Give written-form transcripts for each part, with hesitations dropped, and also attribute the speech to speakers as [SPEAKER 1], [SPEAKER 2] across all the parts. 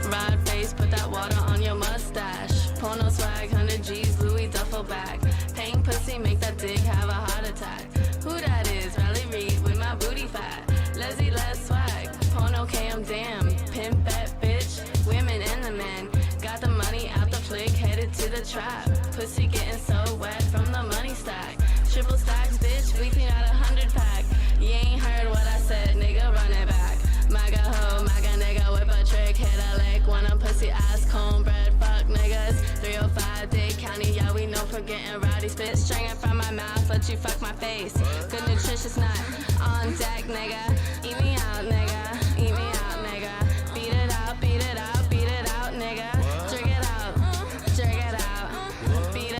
[SPEAKER 1] Ride face, put that water on your mustache. Porno swag, 100 G's, Louis duffel bag. Paying pussy, make that dick have a heart attack. Who that is? Riley Reid with my booty fat. Leslie less swag. Porno cam, damn. Pimp that bitch. Women and the men. Got the money out the flick, headed to the trap. Pussy getting so wet from the money stack. Triple stacks, bitch, we clean out 100 pack. You ain't heard what I said, nigga, run it back. MAGA hoe, MAGA nigga, whip a trick, hit a lick. Want a pussy ass, cornbread, fuck niggas. 305 Dade County, yeah, we know for getting rowdy. Spit stringing from my mouth, let you fuck my face. Good nutritious nut, on deck, nigga. Eat me out, nigga, eat me out, nigga. Beat it out, beat it out, beat it out, nigga. Drink it out, drink it out, beat it.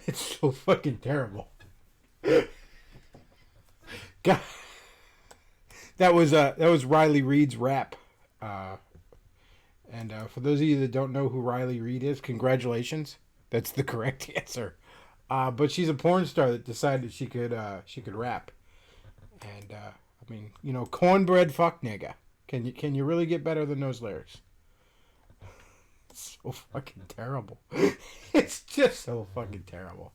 [SPEAKER 2] It's so fucking terrible. God, that was Riley Reid's rap. And for those of you that don't know who Riley Reid is, congratulations. That's the correct answer. But she's a porn star that decided she could rap. And I mean, you know, cornbread fuck nigga. Can you really get better than those lyrics? So fucking terrible. It's just so fucking terrible.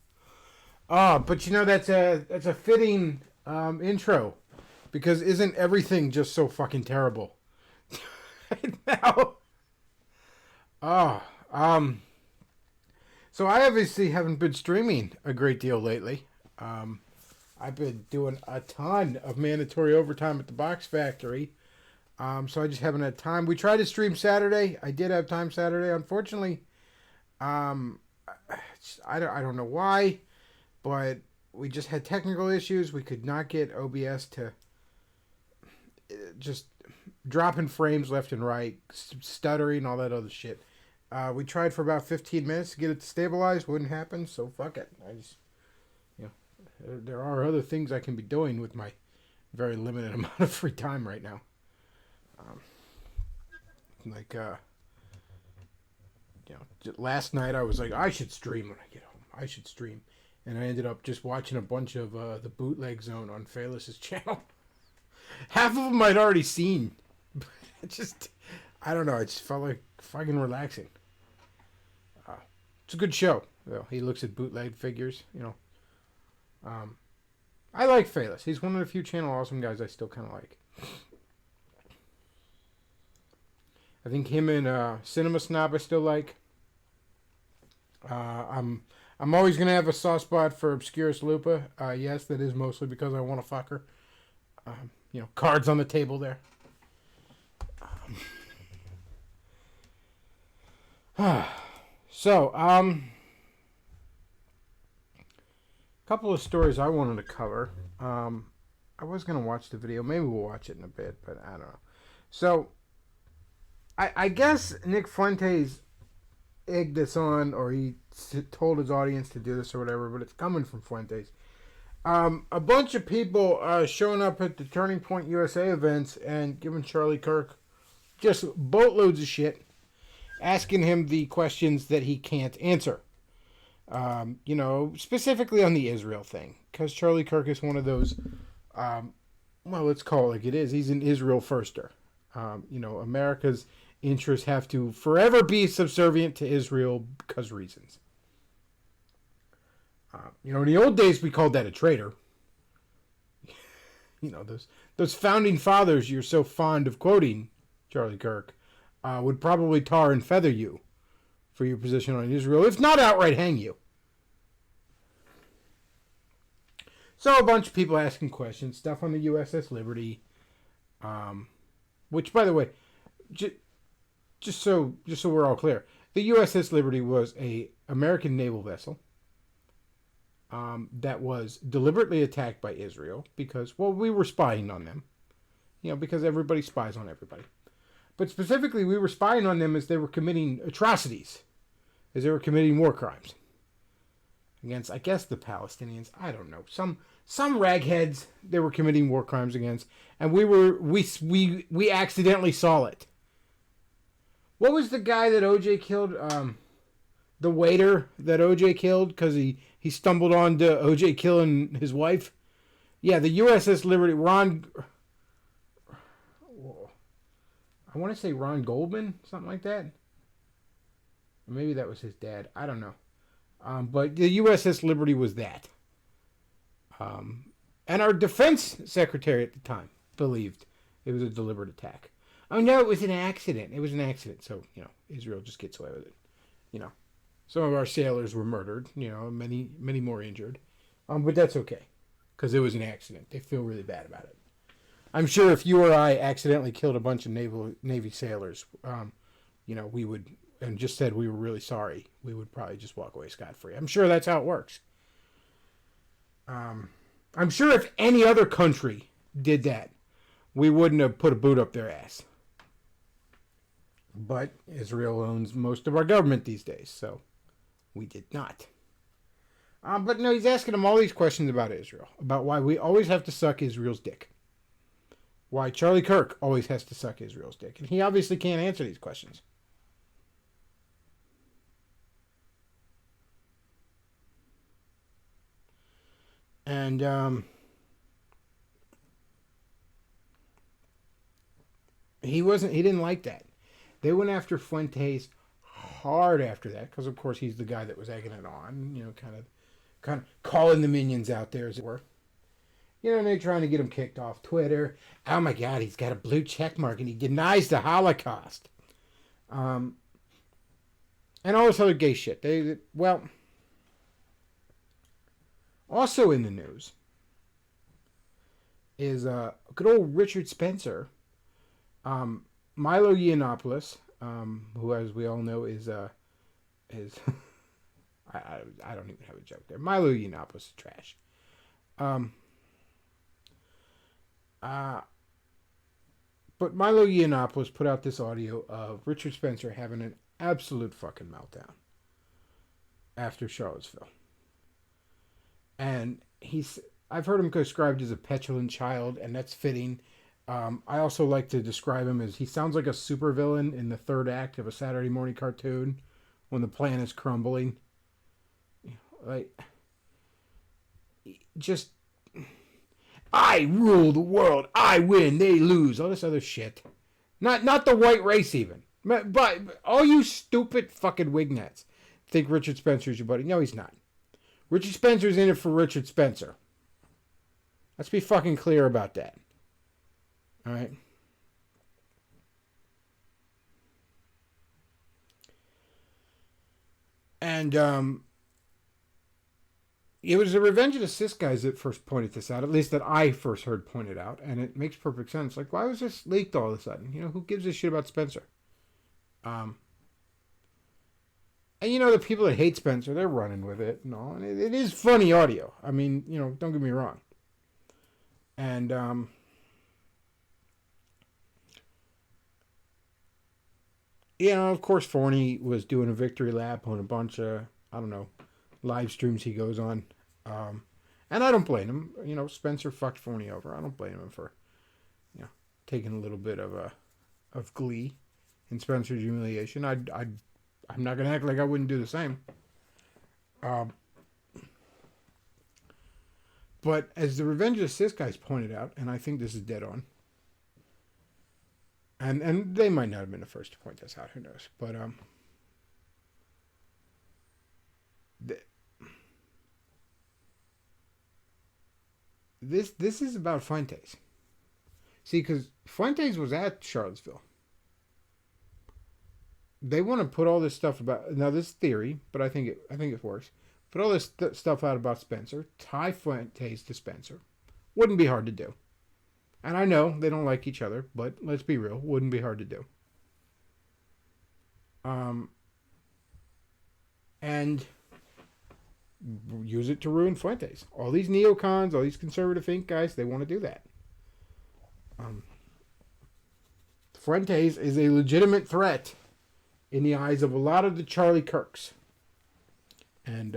[SPEAKER 2] But you know, that's a fitting intro, because isn't everything just so fucking terrible right now? So I obviously haven't been streaming a great deal lately. I've been doing a ton of mandatory overtime at the Box Factory. So I just haven't had time. We tried to stream Saturday. I did have time Saturday. Unfortunately, I don't know why, but we just had technical issues. We could not get OBS to just dropping frames left and right, stuttering, all that other shit. We tried for about 15 minutes to get it to stabilize. Wouldn't happen, so fuck it. I just, you know, there are other things I can be doing with my very limited amount of free time right now. You know, last night I was like, I should stream when I get home. I should stream. And I ended up just watching a bunch of the Bootleg Zone on Phalis' channel. Half of them I'd already seen. I don't know. It just felt like fucking relaxing. It's a good show. Well, he looks at bootleg figures, you know. I like Phalis. He's one of the few Channel Awesome guys I still kind of like. I think him and Cinema Snob I still like. I'm always gonna have a soft spot for Obscurus Lupa. Yes, that is mostly because I want to fuck her. You know, cards on the table there. So, couple of stories I wanted to cover. I was gonna watch the video. Maybe we'll watch it in a bit, but I don't know. So, I guess Nick Fuentes egged this on, or he told his audience to do this or whatever, but it's coming from Fuentes. A bunch of people showing up at the Turning Point USA events and giving Charlie Kirk just boatloads of shit, asking him the questions that he can't answer. You know, specifically on the Israel thing, because Charlie Kirk is one of those, well, let's call it like it is. He's an Israel firster. You know, America's interests have to forever be subservient to Israel because reasons. In the old days, we called that a traitor. Those founding fathers you're so fond of quoting, Charlie Kirk, would probably tar and feather you for your position on Israel, if not outright hang you. So a bunch of people asking questions, stuff on the USS Liberty, which, by the way, just so we're all clear, the USS Liberty was a American naval vessel that was deliberately attacked by Israel because, well, we were spying on them, because everybody spies on everybody. But specifically, we were spying on them as they were committing atrocities, as they were committing war crimes against, I guess, the Palestinians. I don't know, some ragheads they were committing war crimes against, and we accidentally saw it. What was the guy that OJ killed? The waiter that OJ killed because he stumbled on to OJ killing his wife. Yeah, the USS Liberty. I want to say Ron Goldman, something like that. Or maybe that was his dad. I don't know. But the USS Liberty was that. And our defense secretary at the time believed it was a deliberate attack. Oh, no, it was an accident. It was an accident. So, Israel just gets away with it. Some of our sailors were murdered, many, many more injured. But that's okay, because it was an accident. They feel really bad about it. I'm sure if you or I accidentally killed a bunch of Navy sailors, we would, and just said we were really sorry, we would probably just walk away scot-free. I'm sure that's how it works. I'm sure if any other country did that, we wouldn't have put a boot up their ass. But Israel owns most of our government these days, so we did not. But no, he's asking them all these questions about Israel, about why we always have to suck Israel's dick. Why Charlie Kirk always has to suck Israel's dick. And he obviously can't answer these questions. And he didn't like that. They went after Fuentes hard after that, because of course he's the guy that was egging it on, kind of calling the minions out there, as it were. And they're trying to get him kicked off Twitter. Oh my God, he's got a blue check mark and he denies the Holocaust. And all this other gay shit. Also in the news is good old Richard Spencer, Milo Yiannopoulos, who, as we all know, is I don't even have a joke there. Milo Yiannopoulos is trash. But Milo Yiannopoulos put out this audio of Richard Spencer having an absolute fucking meltdown after Charlottesville. And I've heard him described as a petulant child, and that's fitting. I also like to describe him as he sounds like a supervillain in the third act of a Saturday morning cartoon when the plan is crumbling. Just, I rule the world, I win, they lose, all this other shit. Not the white race even. But all you stupid fucking wignets think Richard Spencer's your buddy. No, he's not. Richard Spencer's in it for Richard Spencer. Let's be fucking clear about that. All right. And it was the Revenge of the Cis guys that first pointed this out, at least that I first heard pointed out, and it makes perfect sense. Like, why was this leaked all of a sudden? Who gives a shit about Spencer? And the people that hate Spencer, they're running with it and all, and it is funny audio. I mean, don't get me wrong. And of course, Forney was doing a victory lap on a bunch of, I don't know, live streams he goes on. And I don't blame him. Spencer fucked Forney over. I don't blame him for, taking a little bit of glee in Spencer's humiliation. I'm not going to act like I wouldn't do the same. But as the Revenge of the Cis guys pointed out, and I think this is dead on, And they might not have been the first to point this out. Who knows? But this is about Fuentes. See, because Fuentes was at Charlottesville. They want to put all this stuff about, now this is theory, but I think it works. Put all this stuff out about Spencer, tie Fuentes to Spencer. Wouldn't be hard to do. And I know they don't like each other, but let's be real, wouldn't be hard to do. And use it to ruin Fuentes. All these neocons, all these conservative think guys, they want to do that. Fuentes is a legitimate threat in the eyes of a lot of the Charlie Kirks. And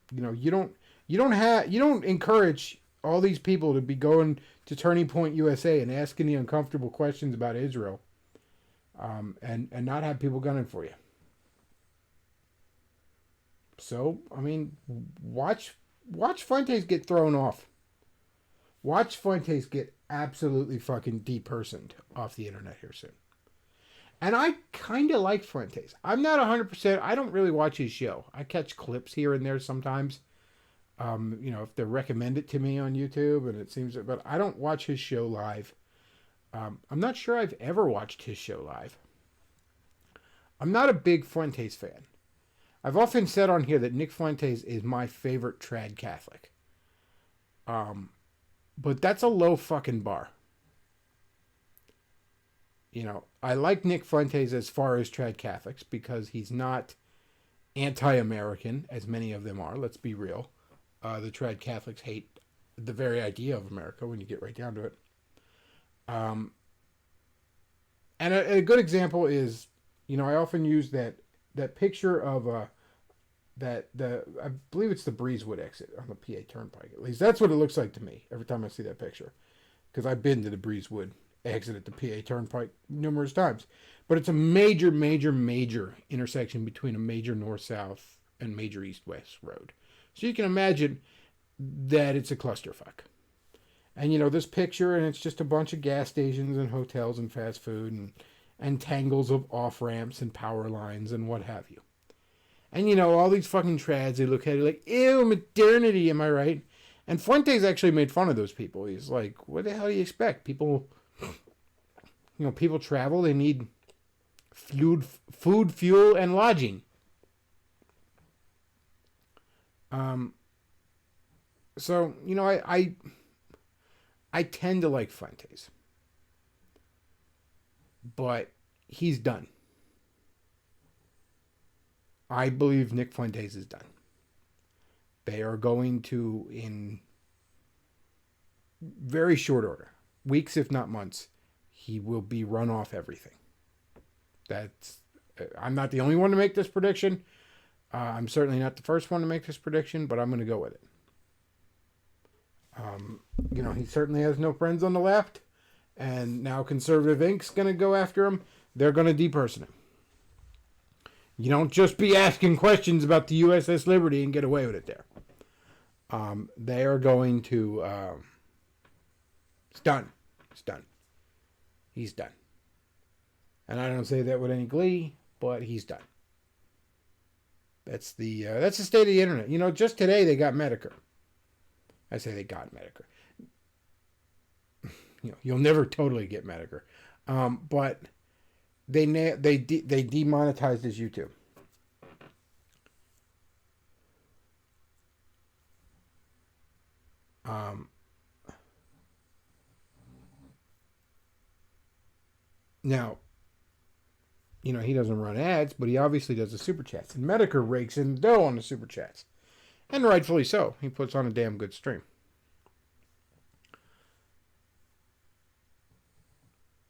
[SPEAKER 2] you don't encourage all these people to be going to Turning Point USA and asking the uncomfortable questions about Israel, and not have people gunning for you. So, I mean, watch Fuentes get thrown off. Watch Fuentes get absolutely fucking depersoned off the internet here soon. And I kind of like Fuentes. I'm not 100%. I don't really watch his show. I catch clips here and there sometimes. If they recommend it to me on YouTube, and it seems, but I don't watch his show live. I'm not sure I've ever watched his show live. I'm not a big Fuentes fan. I've often said on here that Nick Fuentes is my favorite trad Catholic. But that's a low fucking bar. I like Nick Fuentes as far as trad Catholics because he's not anti-American, as many of them are. Let's be real. The trad Catholics hate the very idea of America when you get right down to it. And a good example is, I often use that picture of I believe it's the Breezewood exit on the PA Turnpike. At least that's what it looks like to me every time I see that picture, because I've been to the Breezewood exit at the PA Turnpike numerous times. But it's a major, major, major intersection between a major north-south and major east-west road. So you can imagine that it's a clusterfuck. And this picture, and it's just a bunch of gas stations and hotels and fast food and tangles of off-ramps and power lines and what have you. And all these fucking trads, they look at it like, ew, modernity, am I right? And Fuentes actually made fun of those people. He's like, what the hell do you expect? People travel, they need food, fuel, and lodging. So, I tend to like Fuentes. But he's done. I believe Nick Fuentes is done. They are going to, in very short order, weeks if not months, he will be run off everything. I'm not the only one to make this prediction. I'm certainly not the first one to make this prediction, but I'm going to go with it. He certainly has no friends on the left, and now Conservative Inc.'s going to go after him. They're going to deperson him. You don't just be asking questions about the USS Liberty and get away with it there. They are going to... it's done. It's done. He's done. And I don't say that with any glee, but he's done. That's the state of the internet. Just today they got Medicare. I say they got Medicare. You'll never totally get Medicare. But they demonetized his YouTube. Now, he doesn't run ads, but he obviously does the super chats. And Medicare rakes in dough on the super chats. And rightfully so. He puts on a damn good stream.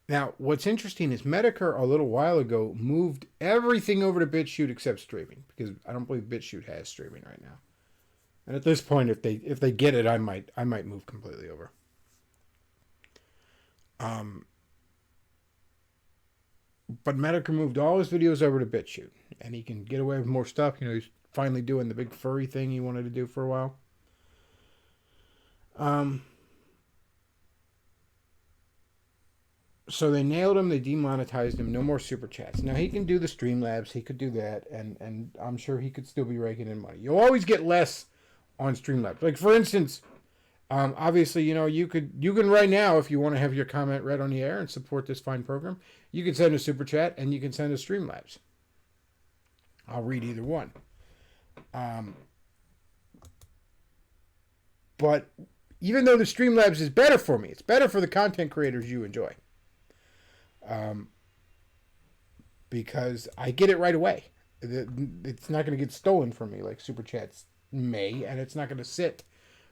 [SPEAKER 2] Now, what's interesting is Medicare a little while ago moved everything over to BitChute except streaming, because I don't believe BitChute has streaming right now. And at this point, if they get it, I might move completely over. But Medicare moved all his videos over to BitChute, and he can get away with more stuff. He's finally doing the big furry thing he wanted to do for a while. So they nailed him. They demonetized him. No more super chats. Now he can do the Streamlabs. He could do that, and I'm sure he could still be raking in money. You'll always get less on Streamlabs. Like for instance, obviously you can right now, if you want to have your comment read on the air and support this fine program, you can send a super chat and you can send a Streamlabs. I'll read either one. But even though the Streamlabs is better for me, it's better for the content creators you enjoy. Because I get it right away. It's not going to get stolen from me like Super Chats may, and it's not going to sit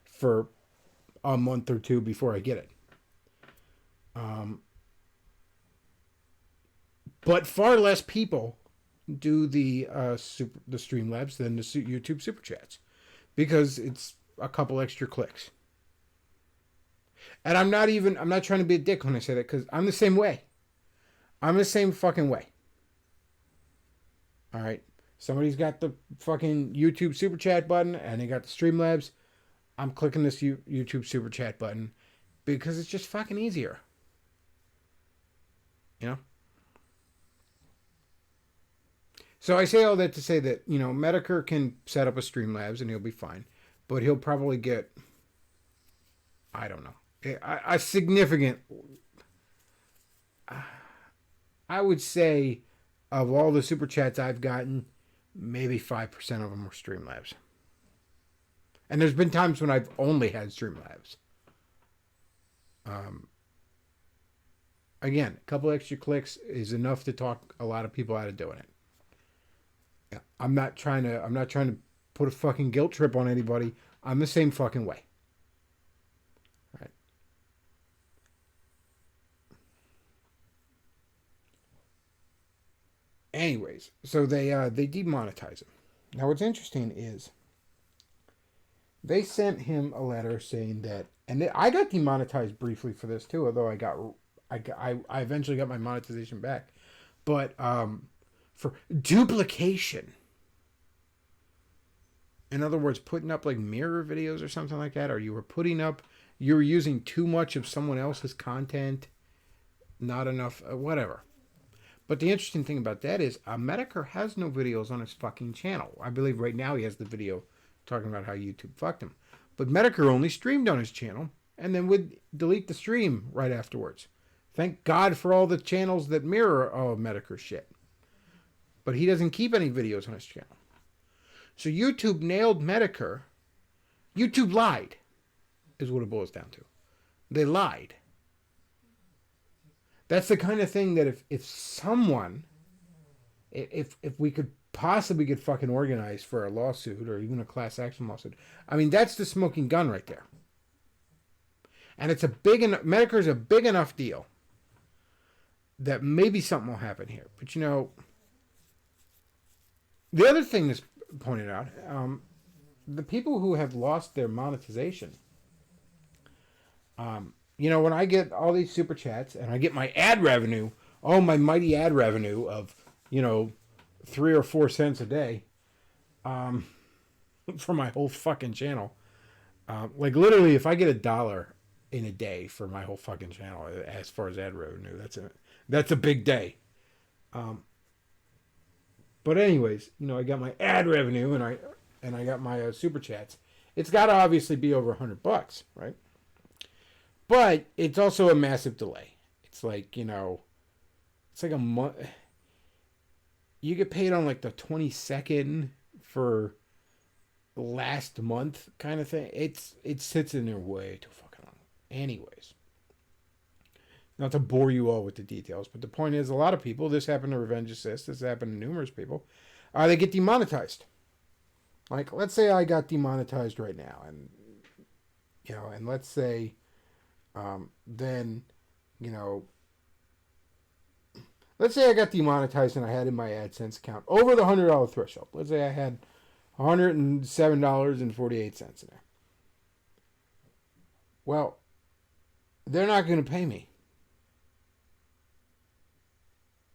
[SPEAKER 2] for a month or two before I get it. But far less people do the Streamlabs than the YouTube Super Chats because it's a couple extra clicks. And I'm not trying to be a dick when I say that because I'm the same way. I'm the same fucking way. All right. Somebody's got the fucking YouTube Super Chat button and they got the Streamlabs. I'm clicking this YouTube Super Chat button because it's just fucking easier. You know? So I say all that to say that, Medicare can set up a Streamlabs and he'll be fine. But he'll probably get, I don't know, a significant, I would say, of all the Super Chats I've gotten, maybe 5% of them were Streamlabs. And there's been times when I've only had Streamlabs. Again, a couple extra clicks is enough to talk a lot of people out of doing it. Yeah, I'm not trying to put a fucking guilt trip on anybody. I'm the same fucking way. All right. Anyways, so they demonetize him. Now what's interesting is they sent him a letter saying that, and I got demonetized briefly for this too, although I eventually got my monetization back, but for duplication. In other words, putting up like mirror videos or something like that, or you were using too much of someone else's content, not enough, whatever. But the interesting thing about that is Medicare has no videos on his fucking channel. I believe right now he has the video talking about how YouTube fucked him. But Medicare only streamed on his channel and then would delete the stream right afterwards. Thank God for all the channels that mirror all Medicare shit. But he doesn't keep any videos on his channel. So YouTube nailed Medicare. YouTube lied, is what it boils down to. They lied. That's the kind of thing that if we could possibly get fucking organized for a lawsuit or even a class action lawsuit, I mean, that's the smoking gun right there. And it's Medicare's a big enough deal that maybe something will happen here. But the other thing that's pointed out, the people who have lost their monetization, when I get all these super chats and I get my ad revenue, my mighty ad revenue of, 3 or 4 cents a day, for my whole fucking channel. Like literally, if I get $1 in a day for my whole fucking channel, as far as ad revenue, that's a big day. But anyways, I got my ad revenue and I got my super chats. It's got to obviously be over $100, right? But it's also a massive delay. It's like, it's like a month. You get paid on like the 22nd for last month kind of thing. It sits in there way too fucking long. Anyways, not to bore you all with the details, but the point is, a lot of people, this happened to Revenge Assist, this happened to numerous people, they get demonetized. Like, let's say I got demonetized right now, and and let's say then let's say I got demonetized and I had in my AdSense account over the $100 threshold. Let's say I had $107.48 in there. Well, they're not going to pay me.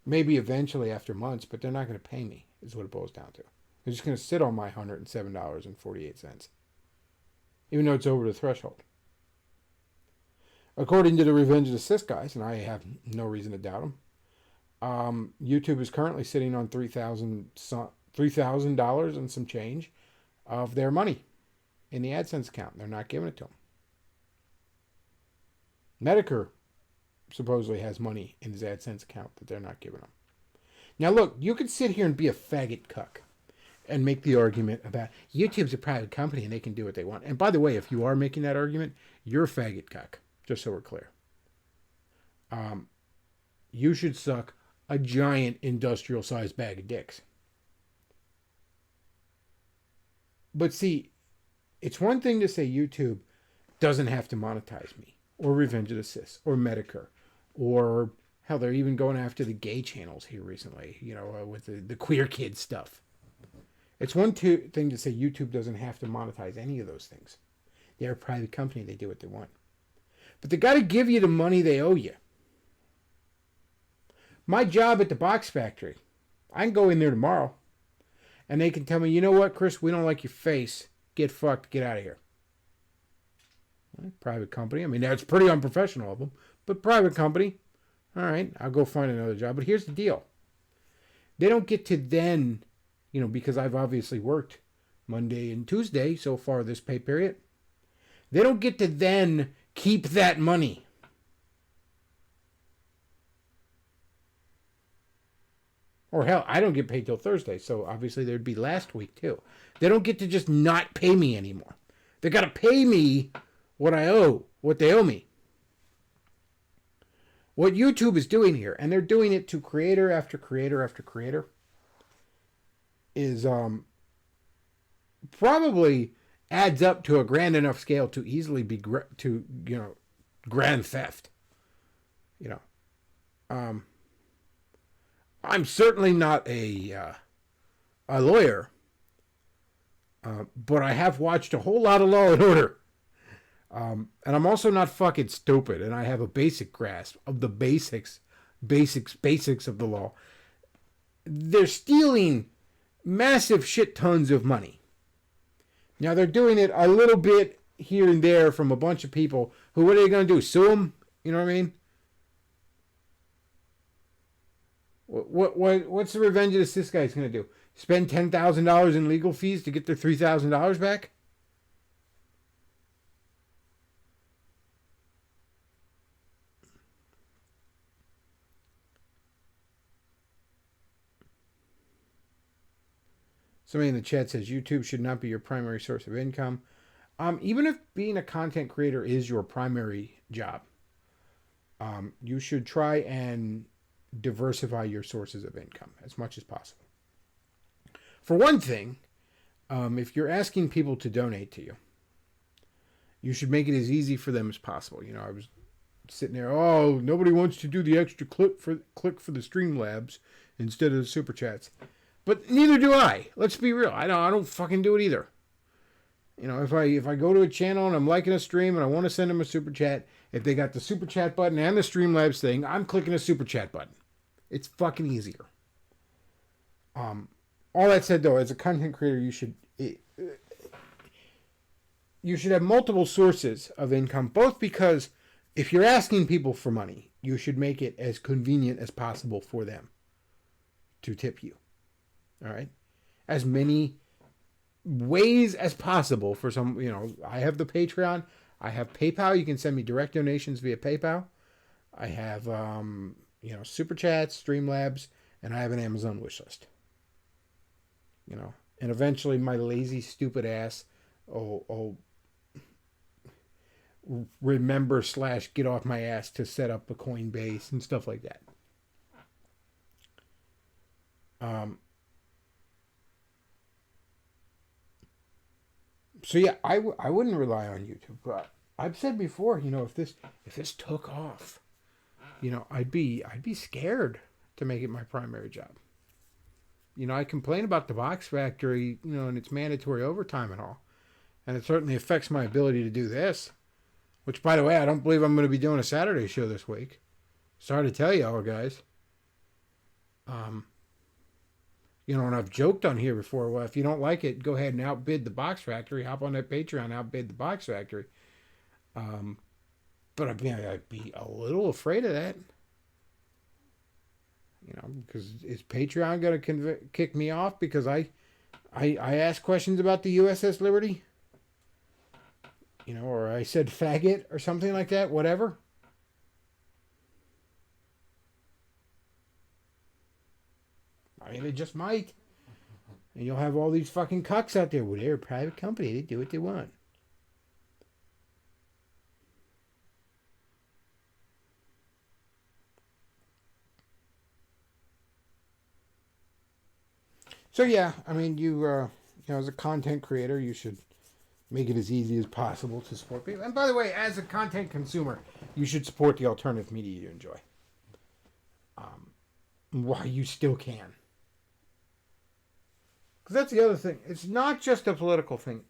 [SPEAKER 2] Maybe eventually after months, but they're not going to pay me, is what it boils down to. They're just going to sit on my $107.48, even though it's over the threshold. According to the Revenge of the Sis guys, and I have no reason to doubt them, YouTube is currently sitting on $3,000 and some change of their money in the AdSense account. They're not giving it to them. Medicare supposedly has money in his AdSense account that they're not giving them. Now look, you could sit here and be a faggot cuck and make the argument about YouTube's a private company and they can do what they want. And by the way, if you are making that argument, you're a faggot cuck, just so we're clear. You should suck a giant industrial-sized bag of dicks. But see, it's one thing to say YouTube doesn't have to monetize me, or Revenge of the Sis, or Medicare, or hell, they're even going after the gay channels here recently, with the queer kid stuff. It's one thing to say YouTube doesn't have to monetize any of those things. They're a private company, they do what they want. But they got to give you the money they owe you. My job at the box factory, I can go in there tomorrow and they can tell me, you know what, Chris, we don't like your face. Get fucked, get out of here. Well, private company. I mean, that's pretty unprofessional of them, but private company. All right, I'll go find another job. But here's the deal. They don't get to then, because I've obviously worked Monday and Tuesday so far this pay period. They don't get to then keep that money. Or hell, I don't get paid till Thursday, so obviously there'd be last week too. They don't get to just not pay me anymore. They got to pay me what I owe, what they owe me. What YouTube is doing here, and they're doing it to creator after creator after creator, is probably adds up to a grand enough scale to easily be grand theft. I'm certainly not a lawyer, but I have watched a whole lot of Law and Order. And I'm also not fucking stupid, and I have a basic grasp of the basics of the law. They're stealing massive shit tons of money. Now, they're doing it a little bit here and there from a bunch of people who, what are they going to do, sue them? You know what I mean? What's the Revenge of the Sis guys going to do? Spend $10,000 in legal fees to get their $3,000 back? Somebody in the chat says YouTube should not be your primary source of income. Even if being a content creator is your primary job, you should try and diversify your sources of income as much as possible. For one thing, if you're asking people to donate to you, you should make it as easy for them as possible. I was sitting there, nobody wants to do the extra click for the Streamlabs instead of the Super Chats. But neither do I. Let's be real. I don't fucking do it either. If I go to a channel and I'm liking a stream and I want to send them a super chat, if they got the super chat button and the Streamlabs thing, I'm clicking a super chat button. It's fucking easier. All that said, though, as a content creator, you should have multiple sources of income, both because if you're asking people for money, you should make it as convenient as possible for them to tip you. All right? As many ways as possible for some, I have the Patreon. I have PayPal. You can send me direct donations via PayPal. I have, Super Chats, Streamlabs, and I have an Amazon wish list. And eventually my lazy, stupid ass will remember / get off my ass to set up a Coinbase and stuff like that. So yeah, I wouldn't rely on YouTube. But I've said before, if this took off, I'd be scared to make it my primary job. I complain about the Box Factory, and its mandatory overtime and all, and it certainly affects my ability to do this. Which, by the way, I don't believe I'm going to be doing a Saturday show this week. Sorry to tell y'all, guys. And I've joked on here before, well, if you don't like it, go ahead and outbid the Box Factory. Hop on that Patreon, outbid the Box Factory. But I'd be a little afraid of that. Because is Patreon going to kick me off because I asked questions about the USS Liberty? Or I said faggot or something like that, whatever. I mean, they just might. And you'll have all these fucking cucks out there. Well, they're a private company. They do what they want. So, yeah, I mean, you as a content creator, you should make it as easy as possible to support people. And by the way, as a content consumer, you should support the alternative media you enjoy. While you still can. Because that's the other thing. It's not just a political thing.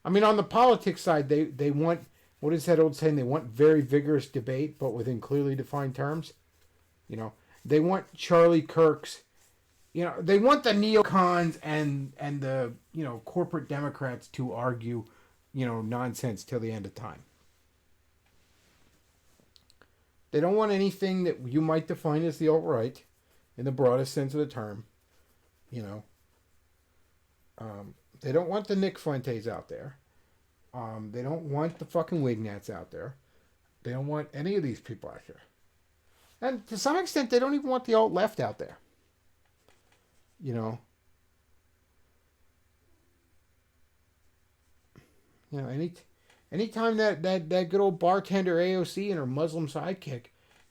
[SPEAKER 2] I mean, on the politics side, they want, what is that old saying? They want very vigorous debate, but within clearly defined terms. They want Charlie Kirk's, they want the neocons and the, corporate Democrats to argue, nonsense till the end of time. They don't want anything that you might define as the alt-right in the broadest sense of the term. They don't want the Nick Fuentes out there. They don't want the fucking Wignats out there. They don't want any of these people out there. And to some extent, they don't even want the alt-left out there. Anytime that good old bartender AOC and her Muslim sidekick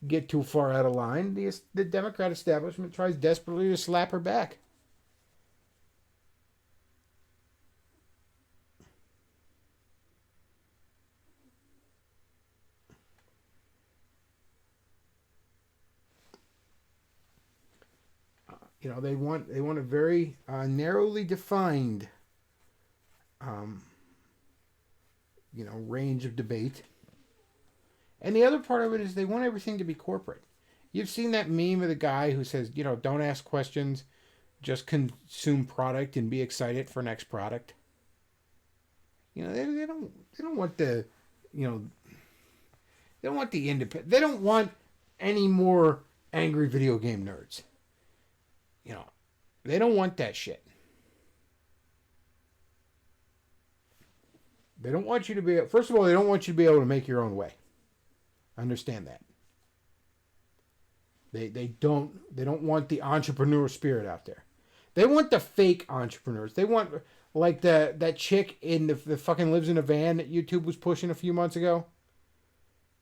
[SPEAKER 2] get too far out of line, the Democrat establishment tries desperately to slap her back. They want a very narrowly defined range of debate. And the other part of it is they want everything to be corporate. You've seen that meme of the guy who says, don't ask questions, just consume product and be excited for next product. They don't want the, they don't want the independent. They don't want any more angry video game nerds. They don't want that shit. They don't want you to be... First of all, they don't want you to be able to make your own way. Understand that. They don't want the entrepreneur spirit out there. They want the fake entrepreneurs. They want like that chick in the fucking lives in a van that YouTube was pushing a few months ago.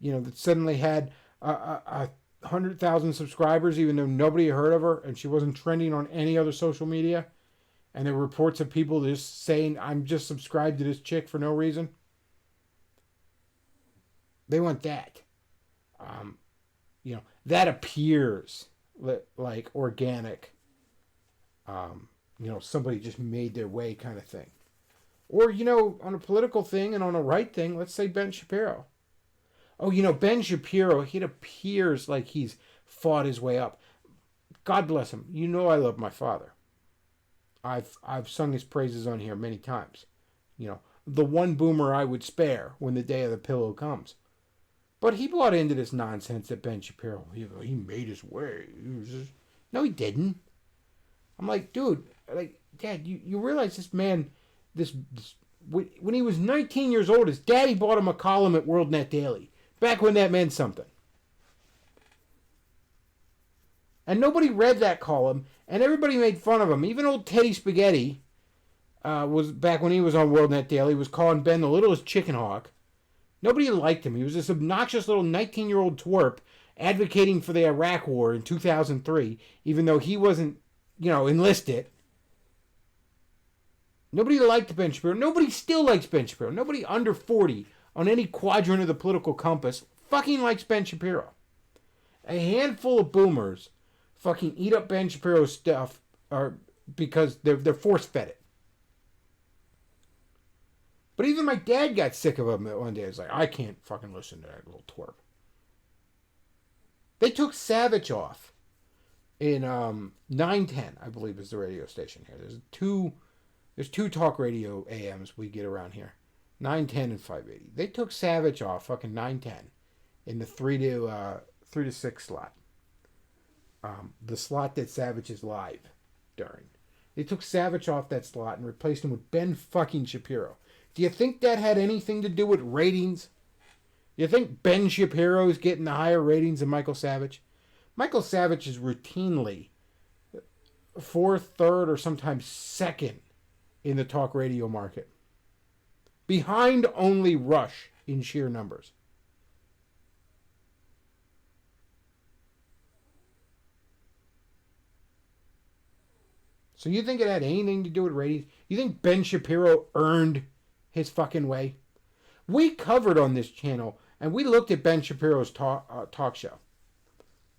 [SPEAKER 2] That suddenly had 100,000 subscribers, even though nobody heard of her, and she wasn't trending on any other social media. And there were reports of people just saying, I'm just subscribed to this chick for no reason. They want that. That appears like organic. Somebody just made their way kind of thing. Or, on a political thing and on a right thing, let's say Ben Shapiro. Oh, Ben Shapiro, it appears like he's fought his way up. God bless him. I love my father. I've sung his praises on here many times. The one boomer I would spare when the day of the pillow comes. But he bought into this nonsense that Ben Shapiro, he made his way. No, he didn't. I'm like, dude, Dad, you realize this man, when he was 19 years old, his daddy bought him a column at WorldNet Daily. Back when that meant something. And nobody read that column, and everybody made fun of him. Even old Teddy Spaghetti was, back when he was on WorldNet Daily, was calling Ben the littlest chicken hawk. Nobody liked him. He was this obnoxious little 19-year-old twerp advocating for the Iraq War in 2003, even though he wasn't, enlisted. Nobody liked Ben Shapiro. Nobody still likes Ben Shapiro. Nobody under 40 on any quadrant of the political compass fucking likes Ben Shapiro. A handful of boomers fucking eat up Ben Shapiro's stuff because they're force-fed it. But even my dad got sick of him one day. It's like, I can't fucking listen to that little twerp. They took Savage off in 910, I believe is the radio station here. There's two talk radio AMs we get around here. 910 and 580. They took Savage off fucking 910 in the 3 to 6 slot. The slot that Savage is live during. They took Savage off that slot and replaced him with Ben fucking Shapiro. Do you think that had anything to do with ratings? You think Ben Shapiro is getting the higher ratings than Michael Savage? Michael Savage is routinely fourth, third, or sometimes second in the talk radio market. Behind only Rush in sheer numbers. So you think it had anything to do with ratings? You think Ben Shapiro earned his fucking way? We covered on this channel, and we looked at Ben Shapiro's talk show.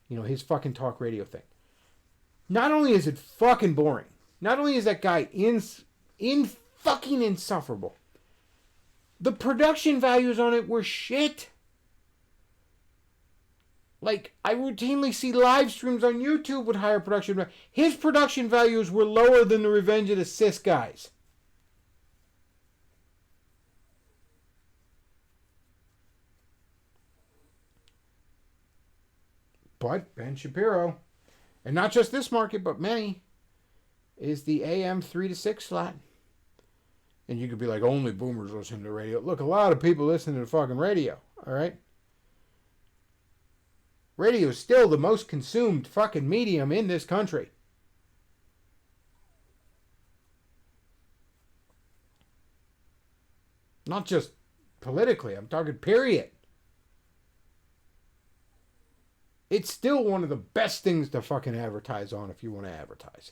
[SPEAKER 2] You know, his fucking talk radio thing. Not only is it fucking boring, not only is that guy fucking insufferable, the production values on it were shit. Like, I routinely see live streams on YouTube with higher production value. His production values were lower than the Revenge of the Sis guys. But Ben Shapiro, and not just this market, but many, is the AM 3 to 6 slot. And you could be like, only boomers listen to radio. Look, a lot of people listen to the fucking radio, all right? Radio is still the most consumed fucking medium in this country. Not just politically, I'm talking period. It's still one of the best things to fucking advertise on if you want to advertise.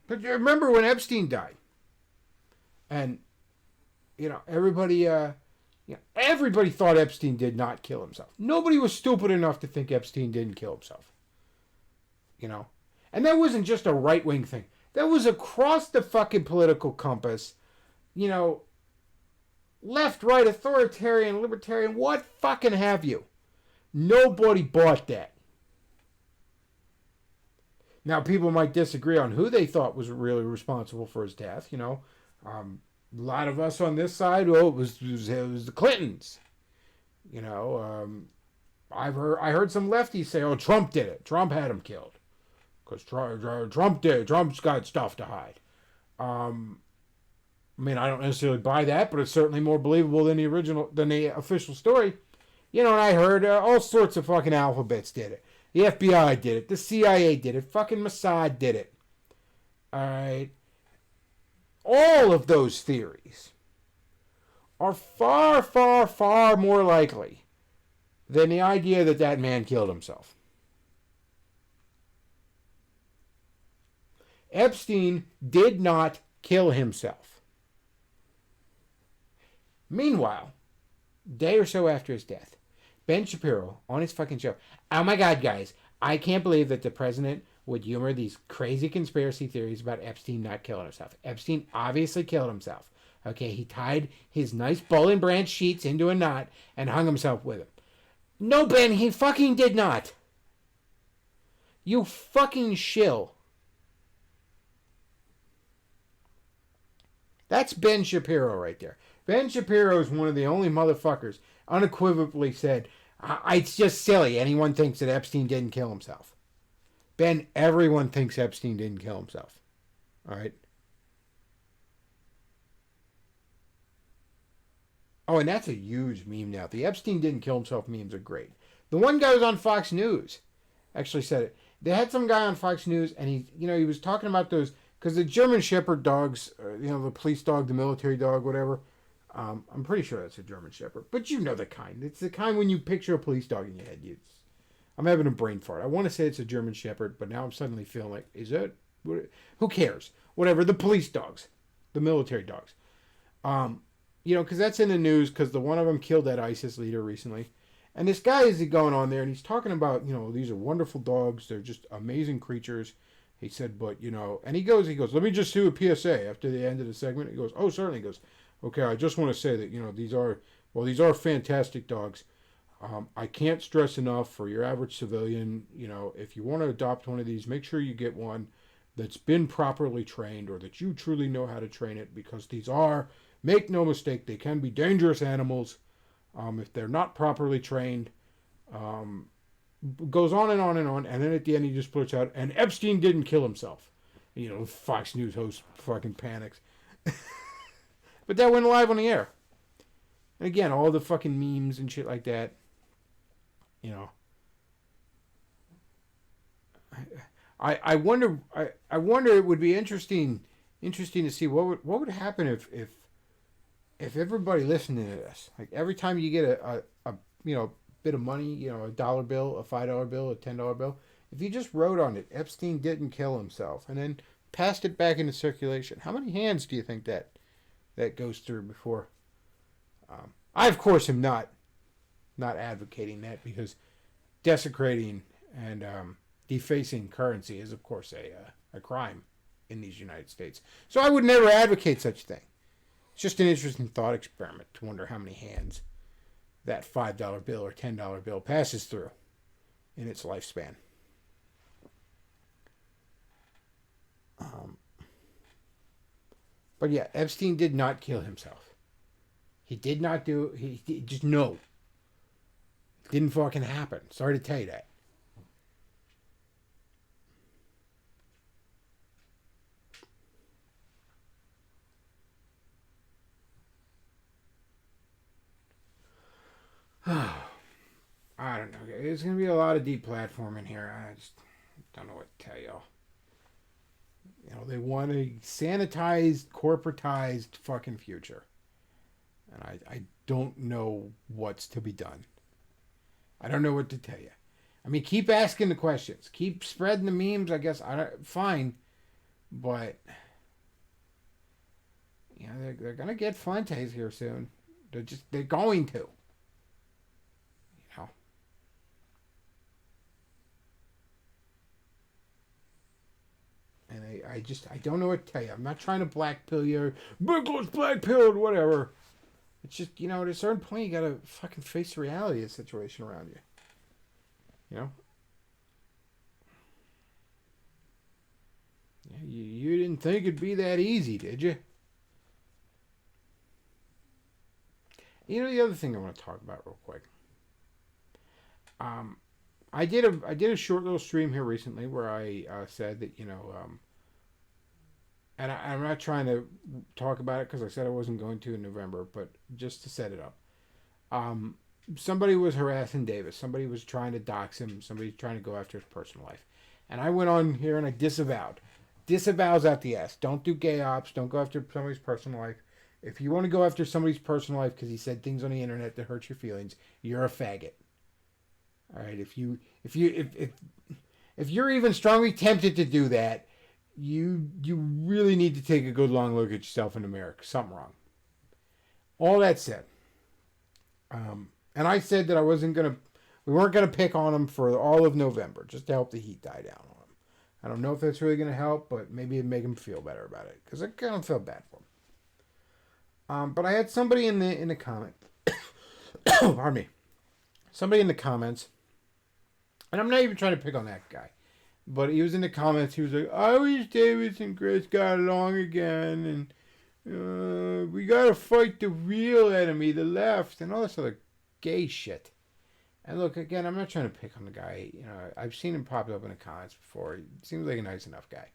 [SPEAKER 2] But you remember when Epstein died? And, you know, everybody thought Epstein did not kill himself. Nobody was stupid enough to think Epstein didn't kill himself. You know? And that wasn't just a right-wing thing. That was across the fucking political compass. You know, left, right, authoritarian, libertarian, what fucking have you. Nobody bought that. Now, people might disagree on who they thought was really responsible for his death. You know, a lot of us on this side, it was the Clintons. You know, I heard some lefties say, "Oh, Trump did it. Trump had him killed because Trump did. Trump's got stuff to hide." I mean, I don't necessarily buy that, but it's certainly more believable than the official story. You know, and I heard all sorts of fucking alphabets did it. The FBI did it. The CIA did it. Fucking Mossad did it. All right. All of those theories are far, far, far more likely than the idea that that man killed himself. Epstein did not kill himself. Meanwhile, a day or so after his death, Ben Shapiro, on his fucking show, oh my God, guys, I can't believe that the president would humor these crazy conspiracy theories about Epstein not killing himself. Epstein obviously killed himself. Okay, he tied his nice Boll and Branch sheets into a knot and hung himself with them. No, Ben, he fucking did not. You fucking shill. That's Ben Shapiro right there. Ben Shapiro is one of the only motherfuckers unequivocally said, it's just silly. Anyone thinks that Epstein didn't kill himself. Ben, everyone thinks Epstein didn't kill himself. All right? Oh, and that's a huge meme now. The Epstein didn't kill himself memes are great. The one guy was on Fox News actually said it. They had some guy on Fox News, and he was talking about those, because the German Shepherd dogs, the police dog, the military dog, whatever. I'm pretty sure that's a German Shepherd, but you know the kind. It's the kind when you picture a police dog in your head. I'm having a brain fart. I want to say it's a German Shepherd, but now I'm suddenly feeling like, is it? Who cares? Whatever. The police dogs, the military dogs. Because that's in the news because the one of them killed that ISIS leader recently. And this guy is going on there and he's talking about, these are wonderful dogs. They're just amazing creatures. He said, but, and he goes, let me just do a PSA after the end of the segment. He goes, oh, certainly. He goes, okay, I just want to say that, these are fantastic dogs. I can't stress enough for your average civilian, if you want to adopt one of these, make sure you get one that's been properly trained or that you truly know how to train it, because these are, make no mistake, they can be dangerous animals if they're not properly trained. Goes on and on and on, and then at the end he just puts out, and Epstein didn't kill himself. Fox News host fucking panics. But that went live on the air. And again, all the fucking memes and shit like that. I wonder it would be interesting to see what would happen if everybody listened to this. Like every time you get a bit of money, a dollar bill, a $5 bill, a $10 bill, if you just wrote on it, Epstein didn't kill himself, and then passed it back into circulation, how many hands do you think that goes through before? I of course am not advocating that, because desecrating and defacing currency is of course a crime in these United States. So I would never advocate such a thing. It's just an interesting thought experiment to wonder how many hands that $5 bill or $10 bill passes through in its lifespan. But yeah, Epstein did not kill himself. He did not do. He just no. It didn't fucking happen. Sorry to tell you that. I don't know. There's going to be a lot of deplatforming here. I just don't know what to tell y'all. They want a sanitized, corporatized fucking future. And I don't know what's to be done. I don't know what to tell you. I mean, keep asking the questions. Keep spreading the memes, I guess. Fine. But, they're going to get Fuentes here soon. They're going to. And I don't know what to tell you. I'm not trying to black pill you. Bechtloff black pilled, whatever. It's just, at a certain point, you gotta fucking face the reality of the situation around you. Yeah, you didn't think it'd be that easy, did you? The other thing I want to talk about real quick. I did a short little stream here recently where I said that and I'm not trying to talk about it because I said I wasn't going to in November, but just to set it up. Somebody was harassing Davis. Somebody was trying to dox him. Somebody trying to go after his personal life, and I went on here and I disavowed. Disavows out the ass. Don't do gay ops. Don't go after somebody's personal life. If you want to go after somebody's personal life because he said things on the internet that hurt your feelings, you're a faggot. All right, if you're even strongly tempted to do that, you really need to take a good long look at yourself in the mirror. Something wrong. All that said, and I said that we weren't gonna pick on him for all of November, just to help the heat die down on him. I don't know if that's really gonna help, but maybe it'd make him feel better about it, because I kind of felt bad for him. But I had somebody in the comment, pardon me, somebody in the comments. And I'm not even trying to pick on that guy. But he was in the comments. He was like, I wish Davis and Chris got along again. And we got to fight the real enemy, the left. And all this other gay shit. And look, again, I'm not trying to pick on the guy. I've seen him pop up in the comments before. He seems like a nice enough guy.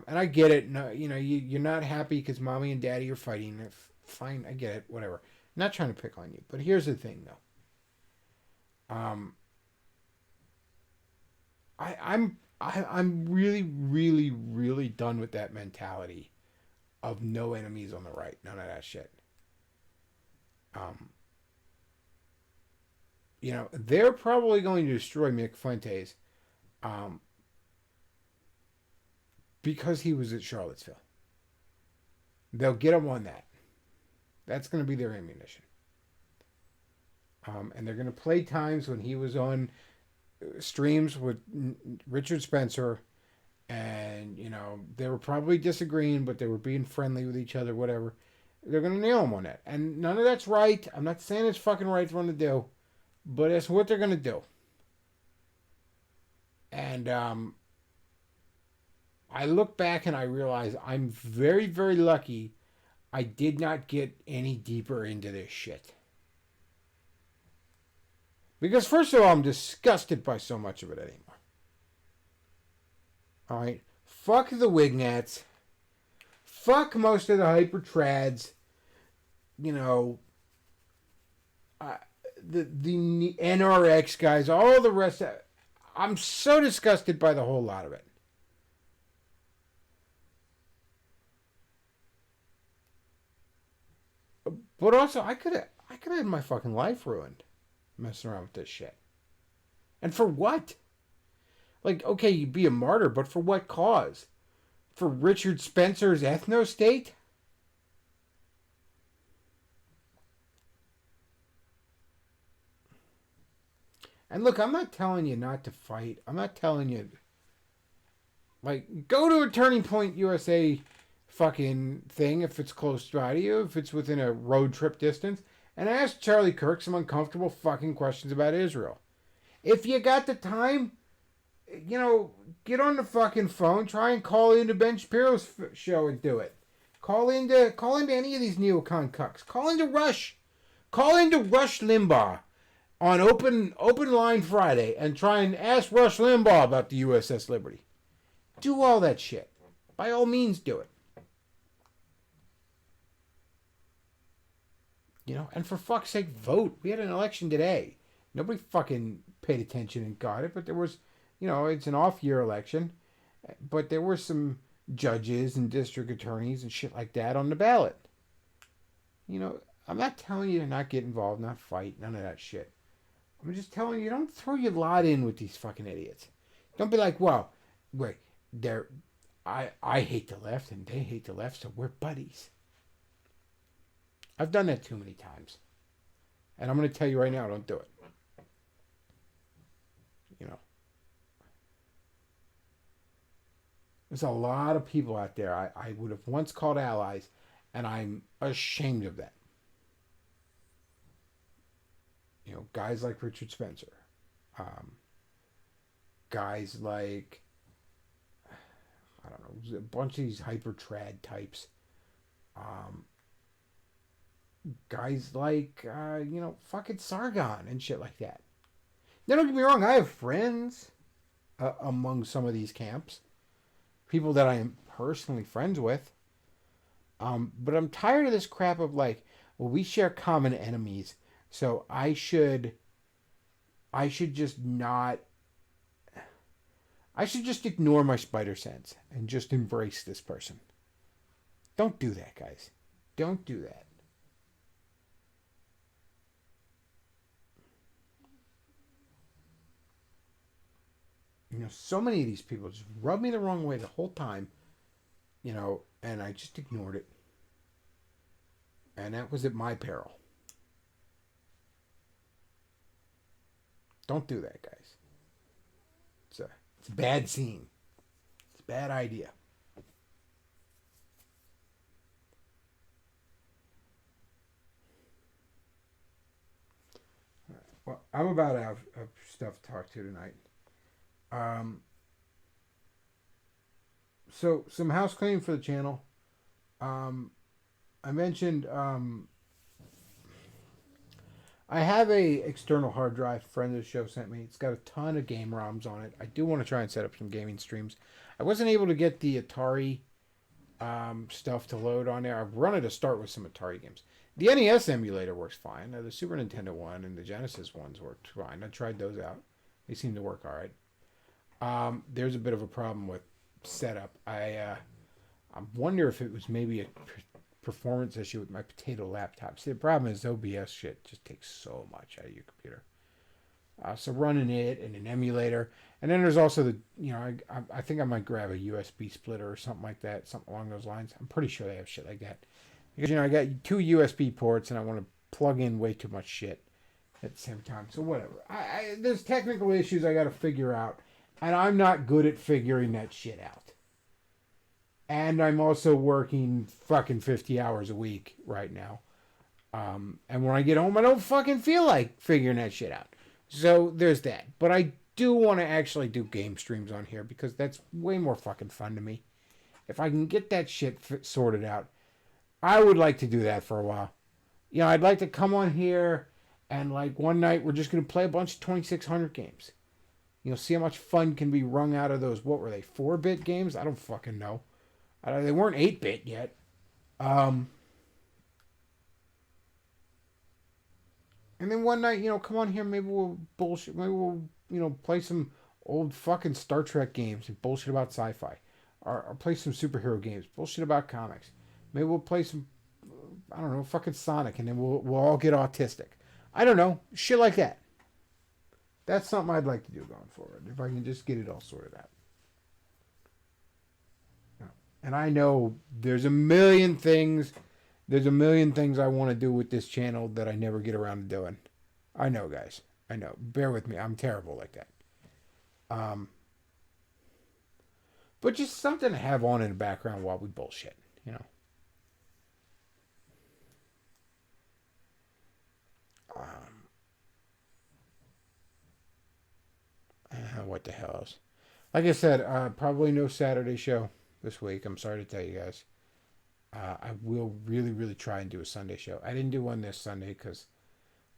[SPEAKER 2] And I get it. No, you're not happy because mommy and daddy are fighting. Fine, I get it. Whatever. I'm not trying to pick on you. But here's the thing, though. I'm really, really, really done with that mentality of no enemies on the right. None of that shit. They're probably going to destroy Mick Fuentes because he was at Charlottesville. They'll get him on that. That's going to be their ammunition. And they're going to play times when he was on streams with Richard Spencer, and they were probably disagreeing, but they were being friendly with each other, whatever. They're gonna nail him on that, and none of that's right. I'm not saying it's fucking right for them to do, But it's what they're going to do. And I look back and I realize I'm very, very lucky I did not get any deeper into this shit. Because first of all, I'm disgusted by so much of it anymore. Alright? Fuck the Wignats. Fuck most of the hyper-trads. You know, the NRX guys, all the rest of it. I'm so disgusted by the whole lot of it. But also, I could have had my fucking life ruined messing around with this shit. And for what? Like, okay, you'd be a martyr, but for what cause? For Richard Spencer's ethno-state? And look, I'm not telling you not to fight. I'm not telling you... Like, go to a Turning Point USA fucking thing if it's close by to you, if it's within a road trip distance, and ask Charlie Kirk some uncomfortable fucking questions about Israel. If you got the time, you know, get on the fucking phone, try and call into Ben Shapiro's show and do it. Call into any of these neocon cucks. Call into Rush. Call into Rush Limbaugh on open line Friday and try and ask Rush Limbaugh about the USS Liberty. Do all that shit. By all means, do it. You know, and for fuck's sake, vote. We had an election today. Nobody fucking paid attention and got it, but there was, you know, it's an off-year election, but there were some judges and district attorneys and shit like that on the ballot. You know, I'm not telling you to not get involved, not fight, none of that shit. I'm just telling you, don't throw your lot in with these fucking idiots. Don't be like, well, wait, I hate the left and they hate the left, so we're buddies. I've done that too many times. And I'm going to tell you right now, don't do it. You know. There's a lot of people out there I would have once called allies, and I'm ashamed of that. You know, guys like Richard Spencer. Guys like, I don't know, a bunch of these hyper-trad types. Guys like, you know, fucking Sargon and shit like that. Now, don't get me wrong, I have friends among some of these camps. People that I am personally friends with. But I'm tired of this crap of like, well, we share common enemies, so I should just not... I should just ignore my spider sense and just embrace this person. Don't do that, guys. Don't do that. You know, so many of these people just rubbed me the wrong way the whole time, you know, and I just ignored it. And that was at my peril. Don't do that, guys. It's a bad scene. It's a bad idea. Well, I'm about out of stuff to talk to tonight. So some house cleaning for the channel. I mentioned I have a external hard drive a friend of the show sent me. It's got a ton of game ROMs on it. I do want to try and set up some gaming streams. I wasn't able to get the Atari stuff to load on there. I've run it to start with some Atari games. The NES emulator works fine. The Super Nintendo one and the Genesis ones worked fine. I tried those out. They seem to work all right. There's a bit of a problem with setup. I wonder if it was maybe a performance issue with my potato laptop. See, the problem is OBS shit just takes so much out of your computer. So running it and an emulator, and then there's also the, you know, I think I might grab a USB splitter or something like that, something along those lines. I'm pretty sure they have shit like that, because, you know, I got 2 USB ports and I want to plug in way too much shit at the same time. So whatever. There's technical issues I got to figure out, and I'm not good at figuring that shit out. And I'm also working fucking 50 hours a week right now. And when I get home, I don't fucking feel like figuring that shit out. So there's that. But I do want to actually do game streams on here because that's way more fucking fun to me. If I can get that shit sorted out, I would like to do that for a while. You know, I'd like to come on here and like one night we're just going to play a bunch of 2600 games. You know, see how much fun can be wrung out of those, what were they, 4-bit games? I don't fucking know. They weren't 8-bit yet. And then one night, you know, come on here, maybe we'll bullshit, maybe we'll, you know, play some old fucking Star Trek games and bullshit about sci-fi. Or play some superhero games, bullshit about comics. Maybe we'll play some, I don't know, fucking Sonic, and then we'll all get autistic. I don't know, shit like that. That's something I'd like to do going forward, if I can just get it all sorted out. And I know there's a million things I want to do with this channel that I never get around to doing. I know, guys. I know. Bear with me. I'm terrible like that. But just something to have on in the background while we bullshit, you know. What the hell else? Like I said, probably no Saturday show this week. I'm sorry to tell you guys. I will really, really try and do a Sunday show. I didn't do one this Sunday because,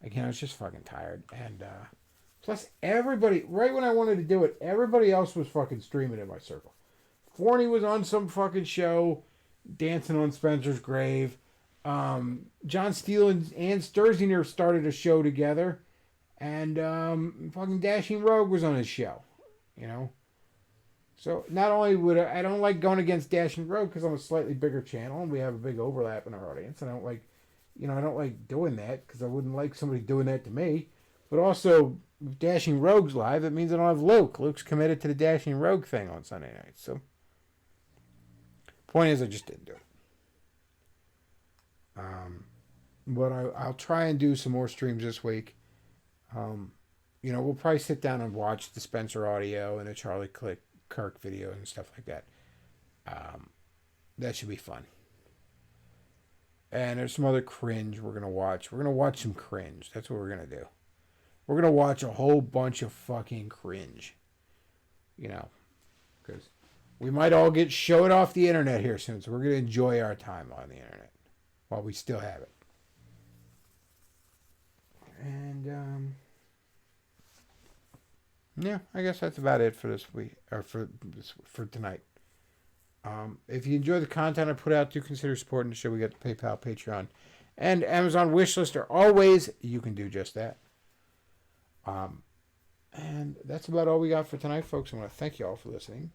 [SPEAKER 2] again, I was just fucking tired. And plus, everybody, right when I wanted to do it, everybody else was fucking streaming in my circle. Forney was on some fucking show, dancing on Spencer's grave. John Steele and Ann Sturzinger started a show together. And fucking Dashing Rogue was on his show, you know. So not only would I don't like going against Dashing Rogue because I'm a slightly bigger channel and we have a big overlap in our audience. And I don't like, you know, I don't like doing that because I wouldn't like somebody doing that to me. But also, if Dashing Rogue's live, it means I don't have Luke. Luke's committed to the Dashing Rogue thing on Sunday nights. So, point is, I just didn't do it. But I'll try and do some more streams this week. You know, we'll probably sit down and watch the Spencer audio and the Charlie Kirk video and stuff like that. That should be fun. And there's some other cringe we're going to watch. We're going to watch some cringe. That's what we're going to do. We're going to watch a whole bunch of fucking cringe. You know, because we might all get showed off the internet here soon. So we're going to enjoy our time on the internet while we still have it. And, yeah, I guess that's about it for this week, or for tonight. If you enjoy the content I put out, do consider supporting the show. We got the PayPal, Patreon, and Amazon wishlist are always. You can do just that. And that's about all we got for tonight, folks. I want to thank you all for listening.